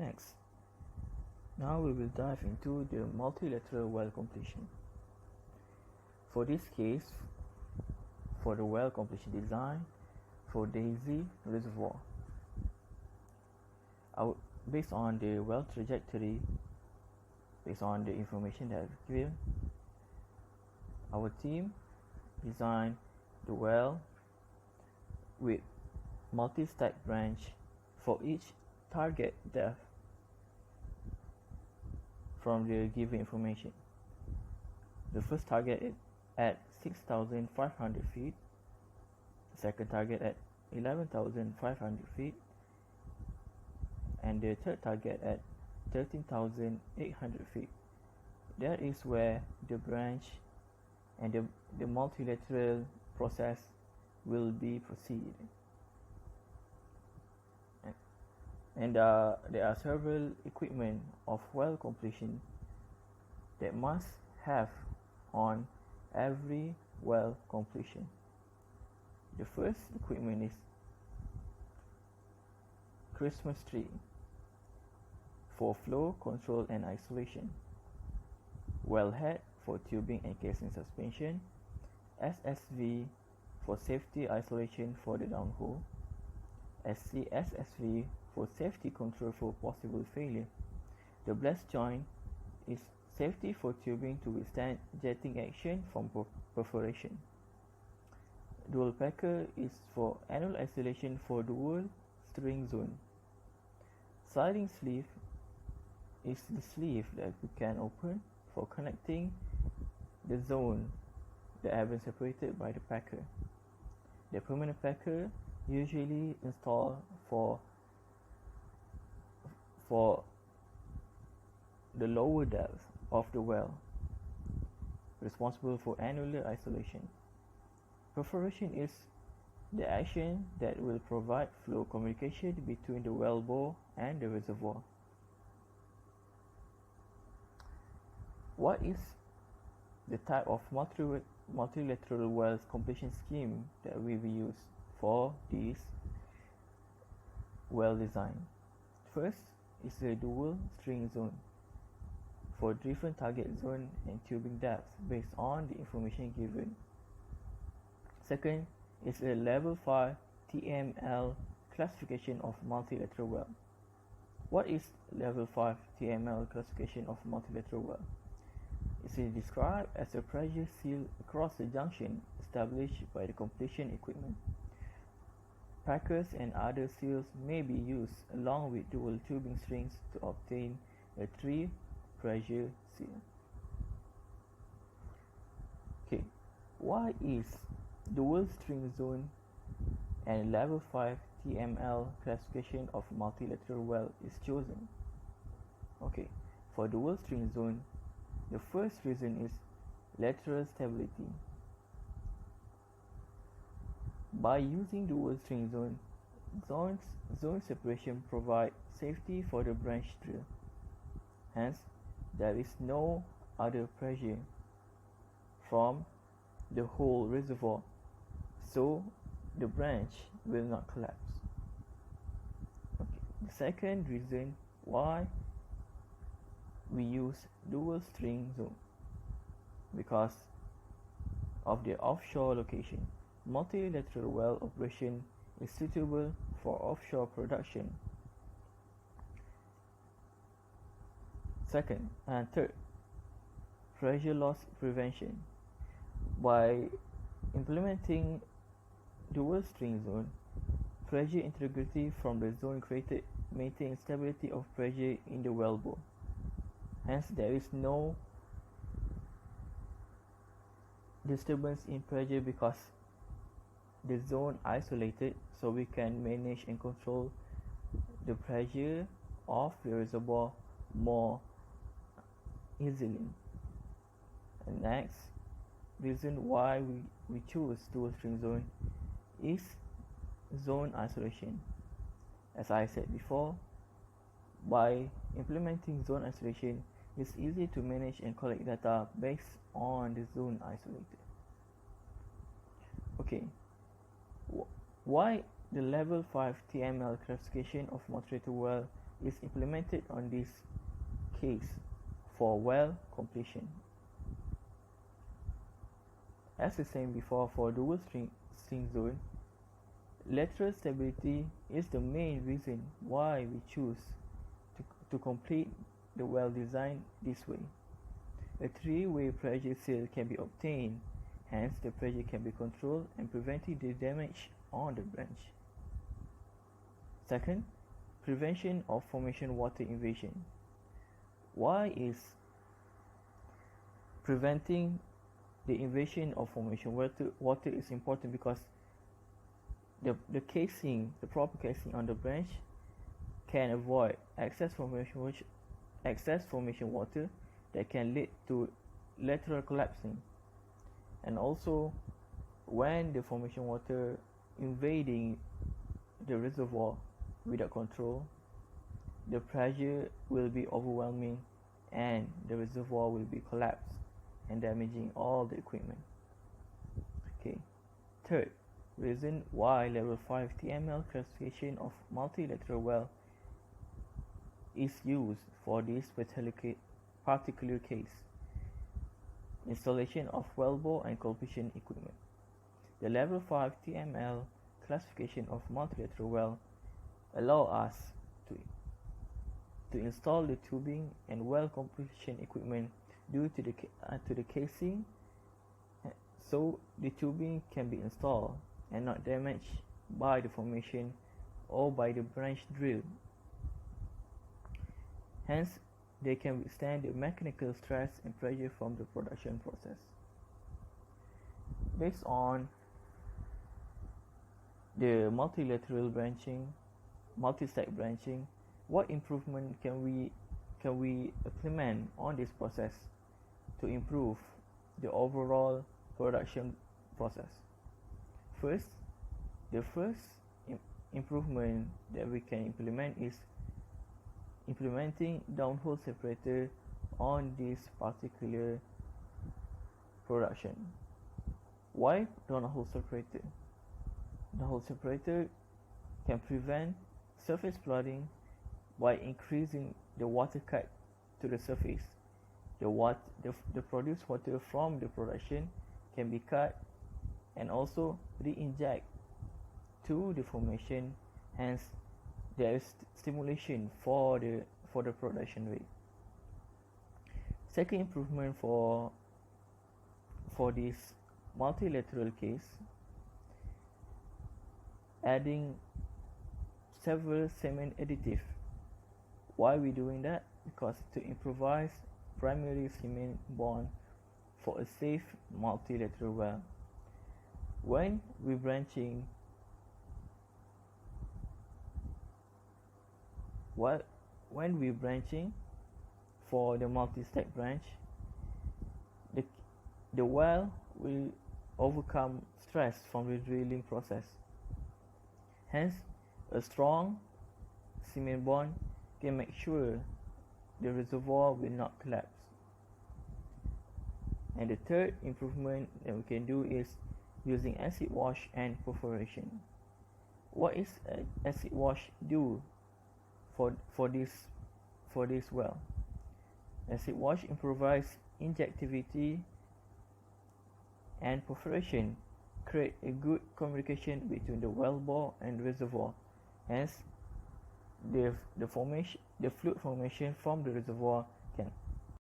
Next, now we will dive into the multilateral well completion. For this case, for the well completion design for Daisy Reservoir, based on the well trajectory, based on the information that I've given, our team designed the well with multi-stack branch for each target depth from the given information. The first target is at 6,500 feet, the second target at 11,500 feet, and the third target at 13,800 feet. That is where the branch and the multilateral process will be proceeded. And there are several equipment of well completion that must have on every well completion. The first equipment is Christmas tree for flow control and isolation, wellhead for tubing and casing suspension, SSV for safety isolation for the downhole, SCSSV for safety control for possible failure. The blast joint is safety for tubing to withstand jetting action from perforation. Dual packer is for annual isolation for dual string zone. Sliding sleeve is the sleeve that we can open for connecting the zone that have been separated by the packer. The permanent packer usually installed for the lower depth of the well, responsible for annular isolation. Perforation is the action that will provide flow communication between the well bore and the reservoir. What is the type of multilateral wells completion scheme that we will use for this well design? First is a dual string zone for different target zone and tubing depths based on the information given. Second is a level 5 TML classification of multilateral well. What is level 5 TML classification of multilateral well? It is described as a pressure seal across the junction established by the completion equipment. Packers and other seals may be used along with dual tubing strings to obtain a 3 pressure seal. Okay, why is dual string zone and level 5 TML classification of multilateral well is chosen? Okay, for dual string zone, the first reason is lateral stability. By using dual string zone separation provide safety for the branch drill. Hence, there is no other pressure from the whole reservoir, so the branch will not collapse. Okay. The second reason why we use dual string zone, because of the offshore location. Multilateral well operation is suitable for offshore production. Second and third, pressure loss prevention. By implementing dual string zone, pressure integrity from the zone created maintains stability of pressure in the wellbore. Hence, there is no disturbance in pressure because the zone isolated, so we can manage and control the pressure of the reservoir more easily. And next reason why we choose dual string zone is zone isolation. As I said before, by implementing zone isolation, it's easy to manage and collect data based on the zone isolated. Okay, why the level 5 TML classification of multilateral well is implemented on this case for well completion. As I said before, for dual string zone, lateral stability is the main reason why we choose to complete the well design this way. A three-way pressure seal can be obtained, hence the pressure can be controlled and preventing the damage on the branch. Second, prevention of formation water invasion. Why is preventing the invasion of formation water is important? Because the casing, the proper casing on the branch can avoid excess formation water that can lead to lateral collapsing. And also, when the formation water invading the reservoir without control, the pressure will be overwhelming and the reservoir will be collapsed and damaging all the equipment. Okay. Third reason why level 5 TML classification of multilateral well is used for this particular case: installation of wellbore and completion equipment. The level 5 TML classification of multilateral well allow us to install the tubing and well completion equipment due to the casing, so the tubing can be installed and not damaged by the formation or by the branch drill. Hence, they can withstand the mechanical stress and pressure from the production process. Based on the multilateral branching, multi-stack branching, what improvement can we implement on this process to improve the overall production process? The first improvement that we can implement is implementing downhole separator on this particular production. Why downhole separator? Downhole separator can prevent surface flooding by increasing the water cut to the surface. The produced water from the production can be cut and also re-inject to the formation, hence there is stimulation for the production rate. Second improvement for this multilateral case, adding several cement additive. Why are we doing that? Because to improvise primary cement bond for a safe multilateral well. When we're branching for the multi-stack branch, the well will overcome stress from the drilling process. Hence, a strong cement bond can make sure the reservoir will not collapse. And the third improvement that we can do is using acid wash and perforation. What is acid wash do for this well? Acid wash improves injectivity, and perforation create a good communication between the wellbore and reservoir. Hence, the fluid formation from the reservoir